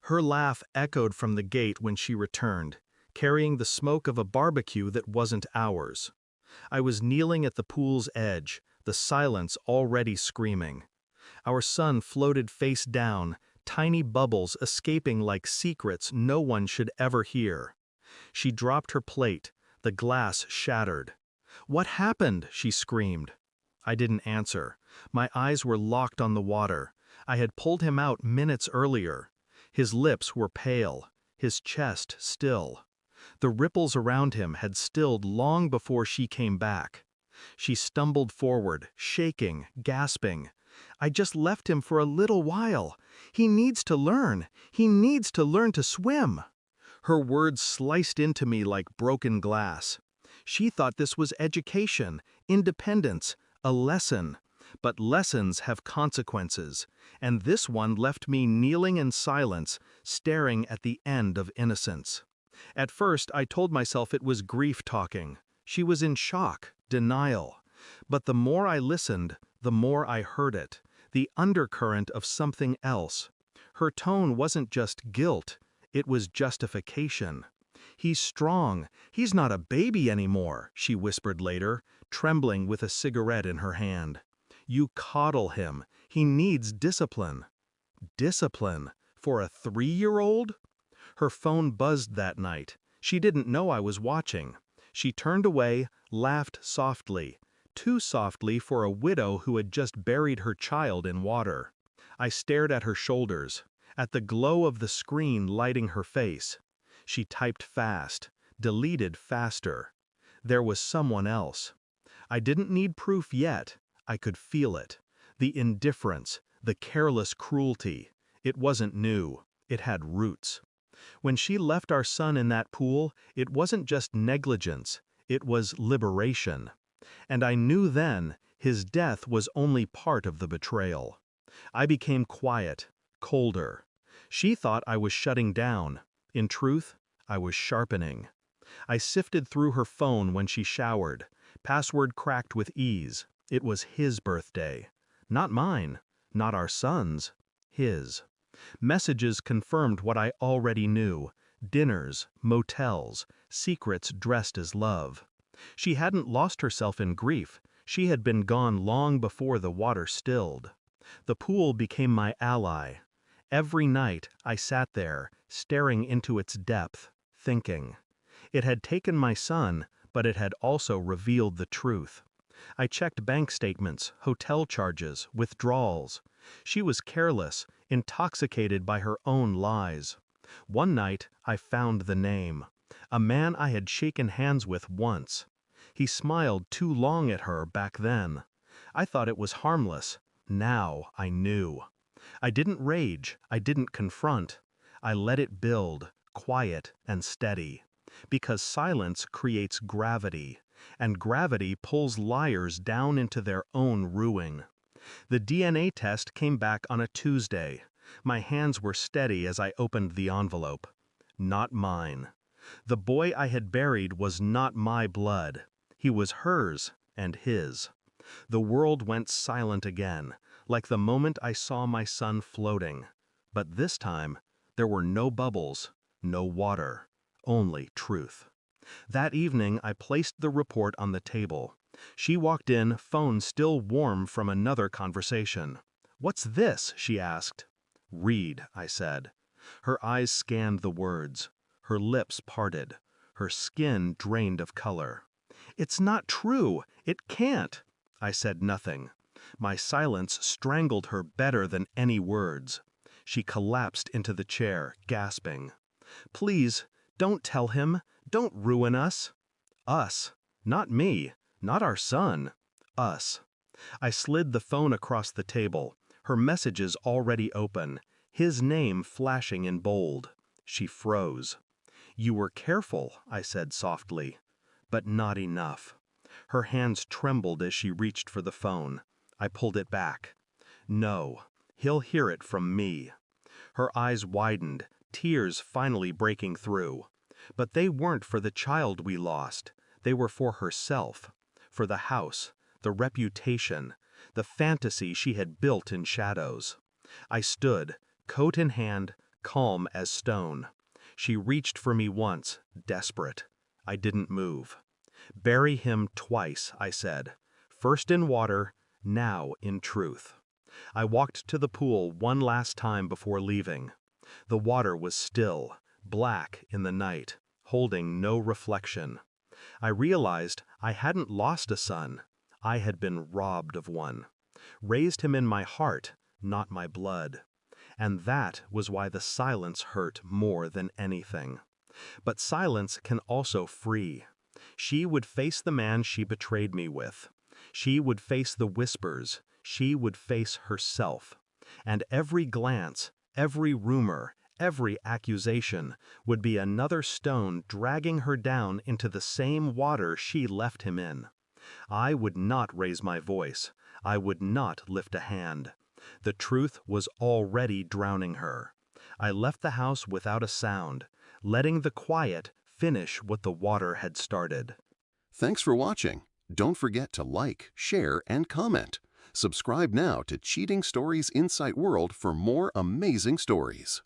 Her laugh echoed from the gate when she returned, carrying the smoke of a barbecue that wasn't ours. I was kneeling at the pool's edge, the silence already screaming. Our sun floated face down, tiny bubbles escaping like secrets no one should ever hear. She dropped her plate, the glass shattered. "What happened?" she screamed. I didn't answer. My eyes were locked on the water. I had pulled him out minutes earlier. His lips were pale, his chest still. The ripples around him had stilled long before she came back. She stumbled forward, shaking, gasping. "I just left him for a little while. He needs to learn. He needs to learn to swim." Her words sliced into me like broken glass. She thought this was education, independence, a lesson. But lessons have consequences, and this one left me kneeling in silence, staring at the end of innocence. At first, I told myself it was grief talking. She was in shock, denial. But the more I listened, the more I heard it, the undercurrent of something else. Her tone wasn't just guilt, it was justification. "He's strong. He's not a baby anymore," she whispered later, trembling with a cigarette in her hand. "You coddle him. He needs discipline." Discipline? For a 3-year-old? Her phone buzzed that night. She didn't know I was watching. She turned away, laughed softly. Too softly for a widow who had just buried her child in water. I stared at her shoulders, at the glow of the screen lighting her face. She typed fast, deleted faster. There was someone else. I didn't need proof yet. I could feel it. The indifference, the careless cruelty. It wasn't new. It had roots. When she left our son in that pool, it wasn't just negligence. It was liberation. And I knew then his death was only part of the betrayal. I became quiet, colder. She thought I was shutting down. In truth, I was sharpening. I sifted through her phone when she showered. Password cracked with ease. It was his birthday. Not mine. Not our son's. His. Messages confirmed what I already knew. Dinners, motels, secrets dressed as love. She hadn't lost herself in grief. She had been gone long before the water stilled. The pool became my ally. Every night I sat there, staring into its depth, thinking. It had taken my son, but it had also revealed the truth. I checked bank statements, hotel charges, withdrawals. She was careless, intoxicated by her own lies. One night, I found the name. A man I had shaken hands with once. He smiled too long at her back then. I thought it was harmless. Now I knew. I didn't rage. I didn't confront. I let it build, quiet and steady. Because silence creates gravity, and gravity pulls liars down into their own ruin. The DNA test came back on a Tuesday. My hands were steady as I opened the envelope. Not mine. The boy I had buried was not my blood. He was hers and his. The world went silent again, like the moment I saw my son floating. But this time, there were no bubbles, no water. Only truth. That evening, I placed the report on the table. She walked in, phone still warm from another conversation. "What's this?" she asked. "Read," I said. Her eyes scanned the words. Her lips parted. Her skin drained of color. "It's not true. It can't." I said nothing. My silence strangled her better than any words. She collapsed into the chair, gasping. "Please, don't tell him. Don't ruin us." Us. Not me. Not our son. Us. I slid the phone across the table, her messages already open, his name flashing in bold. She froze. "You were careful," I said softly. "But not enough." Her hands trembled as she reached for the phone. I pulled it back. "No, he'll hear it from me." Her eyes widened, tears finally breaking through. But they weren't for the child we lost. They were for herself, for the house, the reputation, the fantasy she had built in shadows. I stood, coat in hand, calm as stone. She reached for me once, desperate. I didn't move. "Bury him twice," I said. "First in water, now in truth." I walked to the pool one last time before leaving. The water was still, black in the night, holding no reflection. I realized I hadn't lost a son. I had been robbed of one. Raised him in my heart, not my blood. And that was why the silence hurt more than anything. But silence can also free. She would face the man she betrayed me with. She would face the whispers. She would face herself. And every glance, every rumor, every accusation would be another stone dragging her down into the same water she left him in. I would not raise my voice. I would not lift a hand. The truth was already drowning her. I left the house without a sound, letting the quiet finish what the water had started. Thanks for watching. Don't forget to like, share, and comment. Subscribe now to Cheating Stories Insight World for more amazing stories.